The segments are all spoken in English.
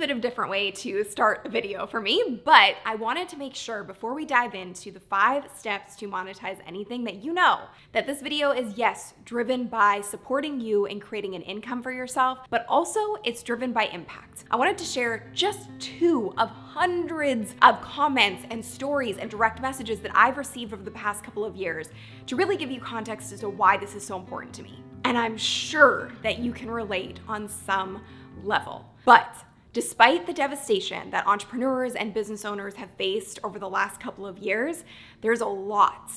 bit of a different way to start a video for me, but I wanted to make sure before we dive into the 5 steps to monetize anything that you know, that this video is, yes, driven by supporting you in creating an income for yourself, but also it's driven by impact. I wanted to share just 2 of hundreds of comments and stories and direct messages that I've received over the past couple of years to really give you context as to why this is so important to me. And I'm sure that you can relate on some level. But despite the devastation that entrepreneurs and business owners have faced over the last couple of years, there's a lot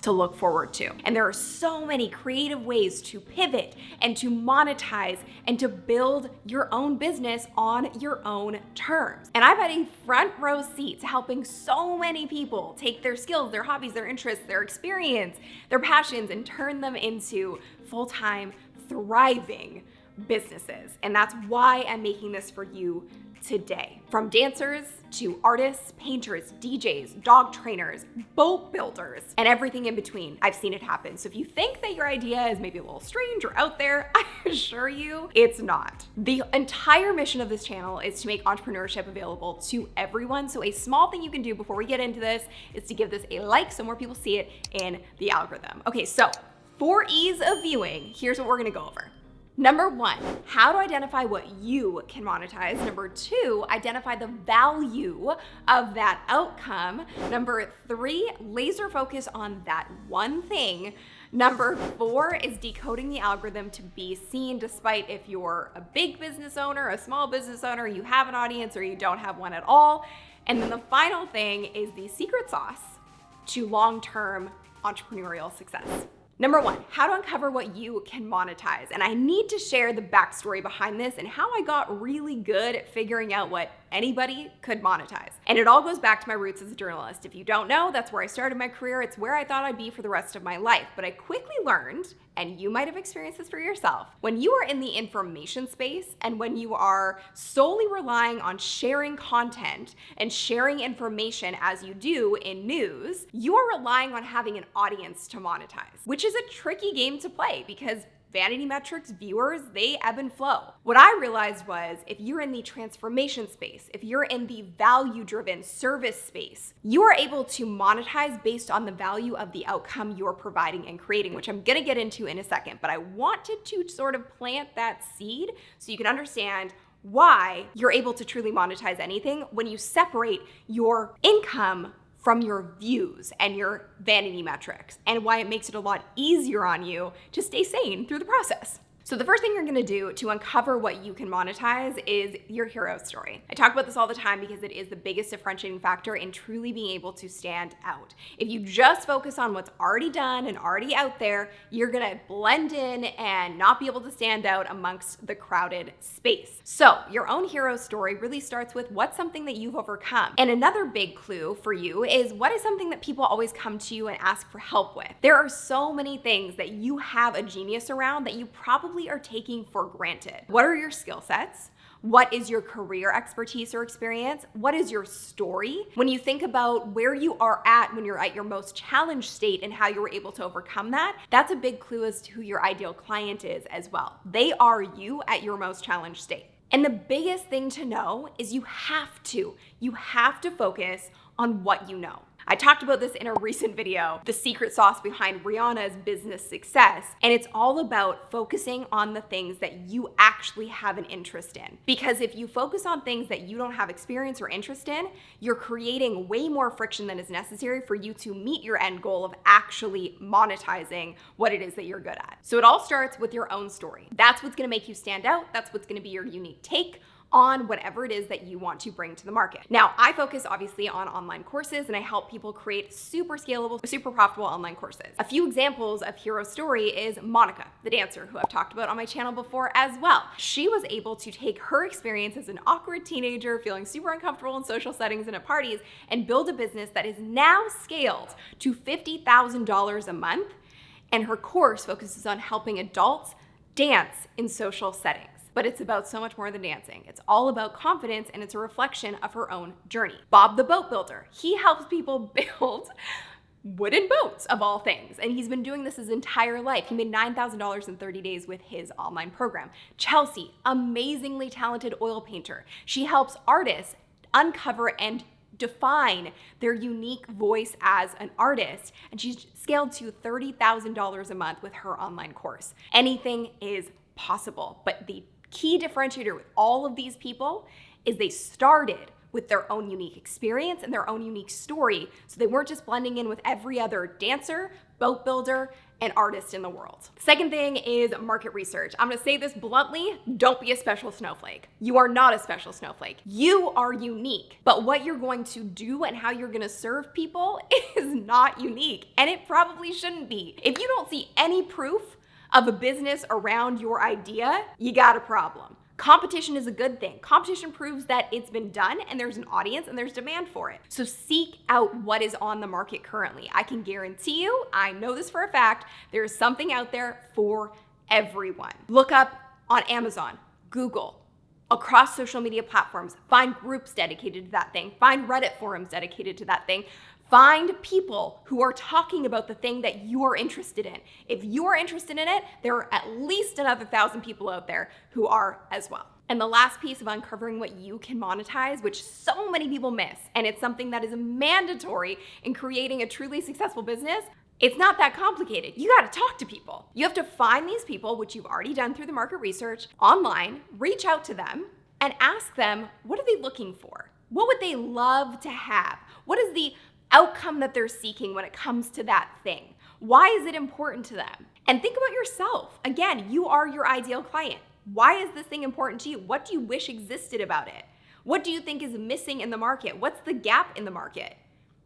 to look forward to. And there are so many creative ways to pivot and to monetize and to build your own business on your own terms. And I've had a front row seat to helping so many people take their skills, their hobbies, their interests, their experience, their passions, and turn them into full-time, thriving businesses. And that's why I'm making this for you today. From dancers to artists, painters, DJs, dog trainers, boat builders, and everything in between, I've seen it happen. So if you think that your idea is maybe a little strange or out there, I assure you it's not. The entire mission of this channel is to make entrepreneurship available to everyone. So a small thing you can do before we get into this is to give this a like so more people see it in the algorithm. Okay, so for ease of viewing, here's what we're gonna go over. Number 1, how to identify what you can monetize. Number 2, identify the value of that outcome. Number 3, laser focus on that one thing. Number 4 is decoding the algorithm to be seen despite if you're a big business owner, a small business owner, you have an audience or you don't have one at all. And then the final thing is the secret sauce to long-term entrepreneurial success. Number 1, how to uncover what you can monetize. And I need to share the backstory behind this and how I got really good at figuring out what anybody could monetize. And it all goes back to my roots as a journalist. If you don't know, that's where I started my career. It's where I thought I'd be for the rest of my life. But I quickly learned, and you might have experienced this for yourself, when you are in the information space and when you are solely relying on sharing content and sharing information as you do in news, you are relying on having an audience to monetize, which is a tricky game to play because vanity metrics, viewers, they ebb and flow. What I realized was if you're in the transformation space, if you're in the value-driven service space, you are able to monetize based on the value of the outcome you're providing and creating, which I'm gonna get into in a second. But I wanted to sort of plant that seed so you can understand why you're able to truly monetize anything when you separate your income from your views and your vanity metrics, and why it makes it a lot easier on you to stay sane through the process. So the first thing you're gonna do to uncover what you can monetize is your hero story. I talk about this all the time because it is the biggest differentiating factor in truly being able to stand out. If you just focus on what's already done and already out there, you're gonna blend in and not be able to stand out amongst the crowded space. So your own hero story really starts with what's something that you've overcome. And another big clue for you is what is something that people always come to you and ask for help with. There are so many things that you have a genius around that you probably are taking for granted. What are your skill sets? What is your career expertise or experience? What is your story? When you think about where you are at when you're at your most challenged state and how you were able to overcome that, that's a big clue as to who your ideal client is as well. They are you at your most challenged state. And the biggest thing to know is you have to focus on what you know. I talked about this in a recent video, the secret sauce behind Rihanna's business success, and it's all about focusing on the things that you actually have an interest in. Because if you focus on things that you don't have experience or interest in, you're creating way more friction than is necessary for you to meet your end goal of actually monetizing what it is that you're good at. So it all starts with your own story. That's what's gonna make you stand out. That's what's gonna be your unique take on whatever it is that you want to bring to the market. Now, I focus obviously on online courses and I help people create super scalable, super profitable online courses. A few examples of hero story is Monica, the dancer, who I've talked about on my channel before as well. She was able to take her experience as an awkward teenager, feeling super uncomfortable in social settings and at parties, and build a business that is now scaled to $50,000 a month. And her course focuses on helping adults dance in social settings. But it's about so much more than dancing. It's all about confidence, and it's a reflection of her own journey. Bob the boat builder, he helps people build wooden boats of all things. And he's been doing this his entire life. He made $9,000 in 30 days with his online program. Chelsea, amazingly talented oil painter. She helps artists uncover and define their unique voice as an artist. And she's scaled to $30,000 a month with her online course. Anything is possible. But the key differentiator with all of these people is they started with their own unique experience and their own unique story. So they weren't just blending in with every other dancer, boat builder, and artist in the world. Second thing is market research. I'm gonna say this bluntly, don't be a special snowflake. You are not a special snowflake. You are unique, but what you're going to do and how you're gonna serve people is not unique, and it probably shouldn't be. If you don't see any proof of a business around your idea, you got a problem. Competition is a good thing. Competition proves that it's been done and there's an audience and there's demand for it. So seek out what is on the market currently. I can guarantee you, I know this for a fact, there is something out there for everyone. Look up on Amazon, Google, across social media platforms, find groups dedicated to that thing, find Reddit forums dedicated to that thing. Find people who are talking about the thing that you are interested in. If you are interested in it, there are at least another 1,000 people out there who are as well. And the last piece of uncovering what you can monetize, which so many people miss, and it's something that is mandatory in creating a truly successful business, it's not that complicated. You gotta talk to people. You have to find these people, which you've already done through the market research, online, reach out to them, and ask them, what are they looking for? What would they love to have? What is the outcome that they're seeking when it comes to that thing? Why is it important to them? And think about yourself. Again, you are your ideal client. Why is this thing important to you? What do you wish existed about it? What do you think is missing in the market? What's the gap in the market?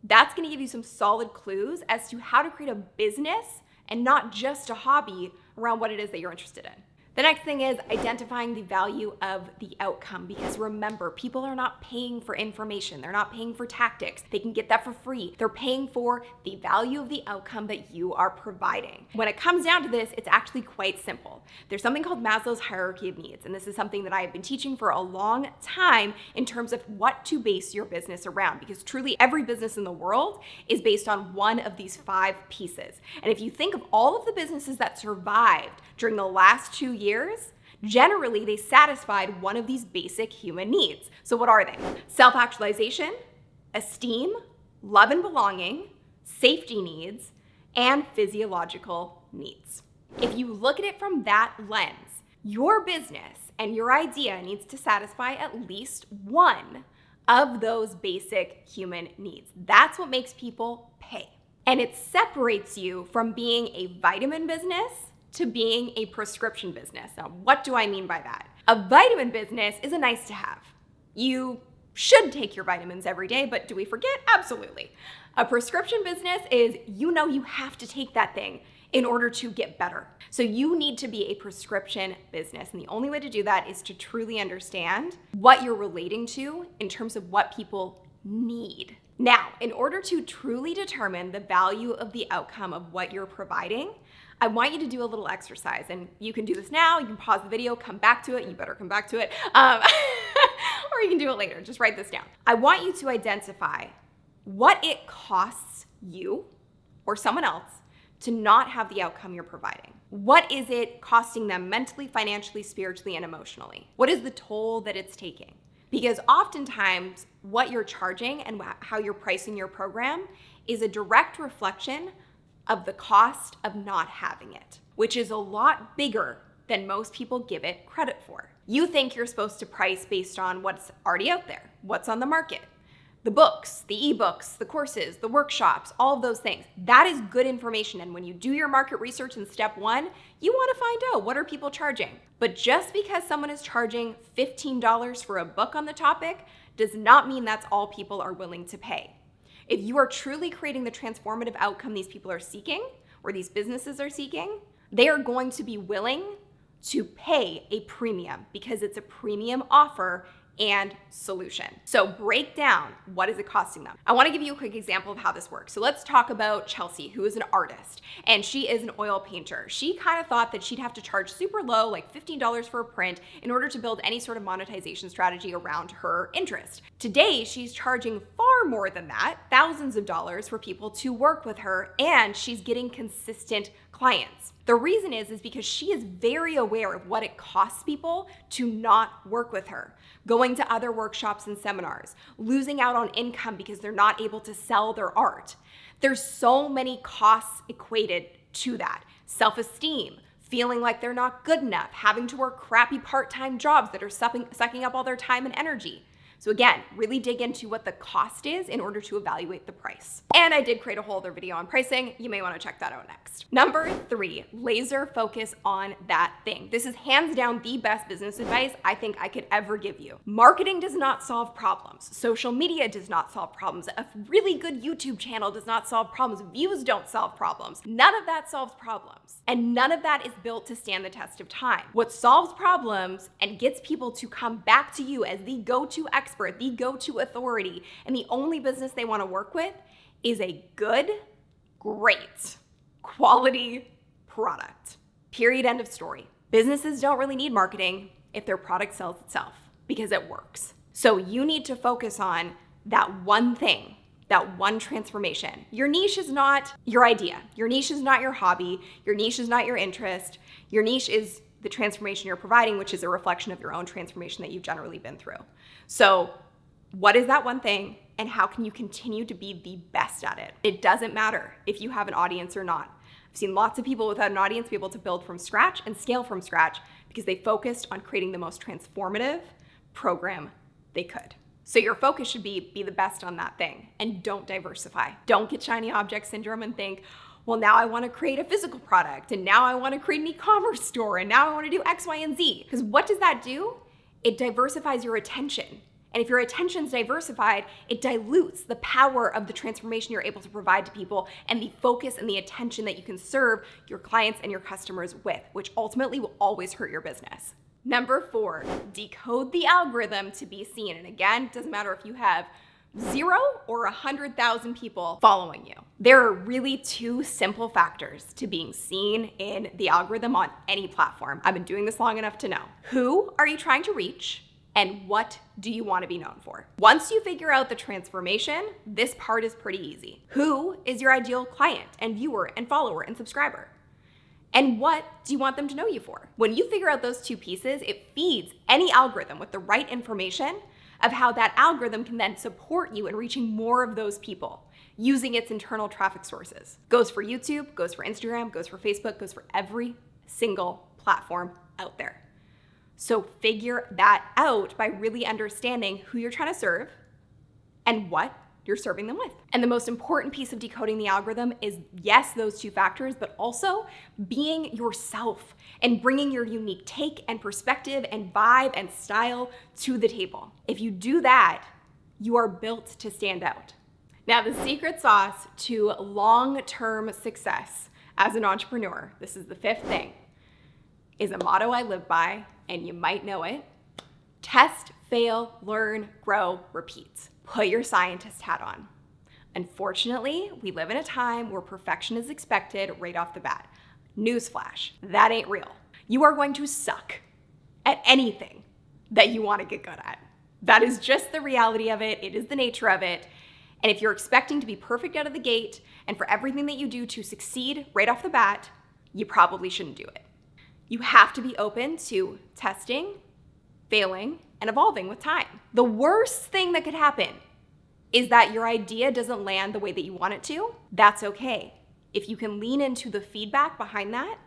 That's gonna give you some solid clues as to how to create a business and not just a hobby around what it is that you're interested in. The next thing is identifying the value of the outcome, because remember, people are not paying for information. They're not paying for tactics. They can get that for free. They're paying for the value of the outcome that you are providing. When it comes down to this, it's actually quite simple. There's something called Maslow's hierarchy of needs, and this is something that I have been teaching for a long time in terms of what to base your business around, because truly every business in the world is based on one of these 5 pieces. And if you think of all of the businesses that survived during the last 2 years, generally they satisfied one of these basic human needs. So what are they? Self-actualization, esteem, love and belonging, safety needs, and physiological needs. If you look at it from that lens, your business and your idea needs to satisfy at least one of those basic human needs. That's what makes people pay. And it separates you from being a vitamin business to being a prescription business. Now, what do I mean by that? A vitamin business is a nice to have. You should take your vitamins every day, but do we forget? Absolutely. A prescription business is, you know, you have to take that thing in order to get better. So you need to be a prescription business. And the only way to do that is to truly understand what you're relating to in terms of what people need. Now, in order to truly determine the value of the outcome of what you're providing, I want you to do a little exercise, and you can do this now. You can pause the video, come back to it. You better come back to it. Or you can do it later. Just write this down. I want you to identify what it costs you or someone else to not have the outcome you're providing. What is it costing them mentally, financially, spiritually, and emotionally? What is the toll that it's taking? Because oftentimes what you're charging and how you're pricing your program is a direct reflection of the cost of not having it, which is a lot bigger than most people give it credit for. You think you're supposed to price based on what's already out there, what's on the market, the books, the ebooks, the courses, the workshops, all of those things. That is good information. And when you do your market research in step 1, you want to find out, what are people charging? But just because someone is charging $15 for a book on the topic does not mean that's all people are willing to pay. If you are truly creating the transformative outcome these people are seeking, or these businesses are seeking, they are going to be willing to pay a premium because it's a premium offer and solution. So break down, what is it costing them? I wanna give you a quick example of how this works. So let's talk about Chelsea, who is an artist, and she is an oil painter. She kind of thought that she'd have to charge super low, like $15 for a print, in order to build any sort of monetization strategy around her interest. Today, she's charging far more than that, thousands of dollars for people to work with her, and she's getting consistent clients. The reason is because she is very aware of what it costs people to not work with her. Going to other workshops and seminars, losing out on income because they're not able to sell their art. There's so many costs equated to that. Self-esteem, feeling like they're not good enough, having to work crappy part-time jobs that are sucking up all their time and energy. So again, really dig into what the cost is in order to evaluate the price. And I did create a whole other video on pricing. You may want to check that out next. Number 3, laser focus on that thing. This is hands down the best business advice I think I could ever give you. Marketing does not solve problems. Social media does not solve problems. A really good YouTube channel does not solve problems. Views don't solve problems. None of that solves problems. And none of that is built to stand the test of time. What solves problems and gets people to come back to you as the go-to expert, the go-to authority, and the only business they want to work with is a good, great, quality product. Period, end of story. Businesses don't really need marketing if their product sells itself because it works. So you need to focus on that one thing, that one transformation. Your niche is not your idea. Your niche is not your hobby. Your niche is not your interest. Your niche is the transformation you're providing, which is a reflection of your own transformation that you've generally been through. So what is that one thing, and how can you continue to be the best at it? It doesn't matter if you have an audience or not. I've seen lots of people without an audience be able to build from scratch and scale from scratch because they focused on creating the most transformative program they could. So your focus should be the best on that thing, and don't diversify. Don't get shiny object syndrome and think, well, now I want to create a physical product, and now I want to create an e-commerce store, and now I want to do X, Y, and Z. Because what does that do? It diversifies your attention. And if your attention's diversified, it dilutes the power of the transformation you're able to provide to people and the focus and the attention that you can serve your clients and your customers with, which ultimately will always hurt your business. Number 4, decode the algorithm to be seen. And again, it doesn't matter if you have 0 or 100,000 people following you. There are really 2 simple factors to being seen in the algorithm on any platform. I've been doing this long enough to know. Who are you trying to reach? And what do you want to be known for? Once you figure out the transformation, this part is pretty easy. Who is your ideal client and viewer and follower and subscriber? And what do you want them to know you for? When you figure out those 2 pieces, it feeds any algorithm with the right information of how that algorithm can then support you in reaching more of those people using its internal traffic sources. Goes for YouTube, goes for Instagram, goes for Facebook, goes for every single platform out there. So figure that out by really understanding who you're trying to serve and what you're serving them with. And the most important piece of decoding the algorithm is, yes, those 2 factors, but also being yourself and bringing your unique take and perspective and vibe and style to the table. If you do that, you are built to stand out. Now, the secret sauce to long-term success as an entrepreneur, this is the 5th thing, is a motto I live by, and you might know it. Test, fail, learn, grow, repeat. Put your scientist hat on. Unfortunately, we live in a time where perfection is expected right off the bat. Newsflash, that ain't real. You are going to suck at anything that you want to get good at. That is just the reality of it. It is the nature of it. And if you're expecting to be perfect out of the gate and for everything that you do to succeed right off the bat, you probably shouldn't do it. You have to be open to testing, failing, and evolving with time. The worst thing that could happen is that your idea doesn't land the way that you want it to. That's okay. If you can lean into the feedback behind that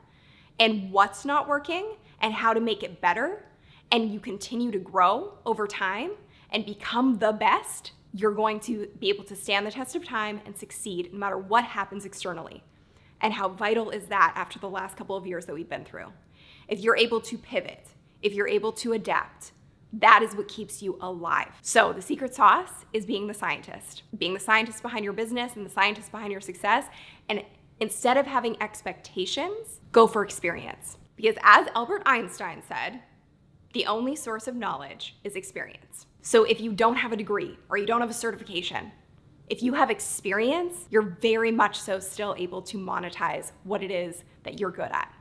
and what's not working and how to make it better, and you continue to grow over time and become the best, you're going to be able to stand the test of time and succeed no matter what happens externally. And how vital is that after the last couple of years that we've been through? If you're able to pivot, if you're able to adapt, that is what keeps you alive. So the secret sauce is being the scientist behind your business and the scientist behind your success. And instead of having expectations, go for experience. Because as Albert Einstein said, The only source of knowledge is experience. So if you don't have a degree or you don't have a certification, if you have experience, you're very much so still able to monetize what it is that you're good at.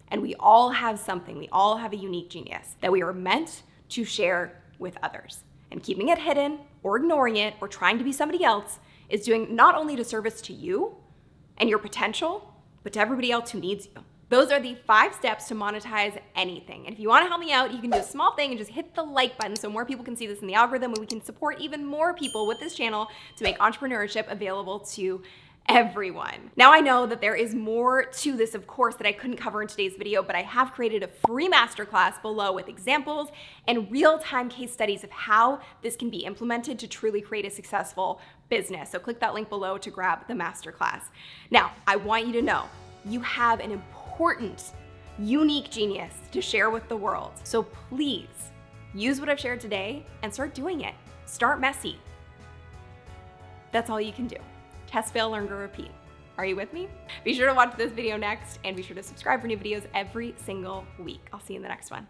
And we all have something, we all have a unique genius that we are meant to share with others. And keeping it hidden or ignoring it or trying to be somebody else is doing not only a disservice to you and your potential, but to everybody else who needs you. Those are the 5 steps to monetize anything. And if you want to help me out, you can do a small thing and just hit the like button so more people can see this in the algorithm and we can support even more people with this channel to make entrepreneurship available to everyone. Now I know that there is more to this, of course, that I couldn't cover in today's video, but I have created a free masterclass below with examples and real-time case studies of how this can be implemented to truly create a successful business. So click that link below to grab the masterclass. Now, I want you to know you have an important, unique genius to share with the world. So please use what I've shared today and start doing it. Start messy. That's all you can do. Test, fail, learn, grow, repeat. Are you with me? Be sure to watch this video next and be sure to subscribe for new videos every single week. I'll see you in the next one.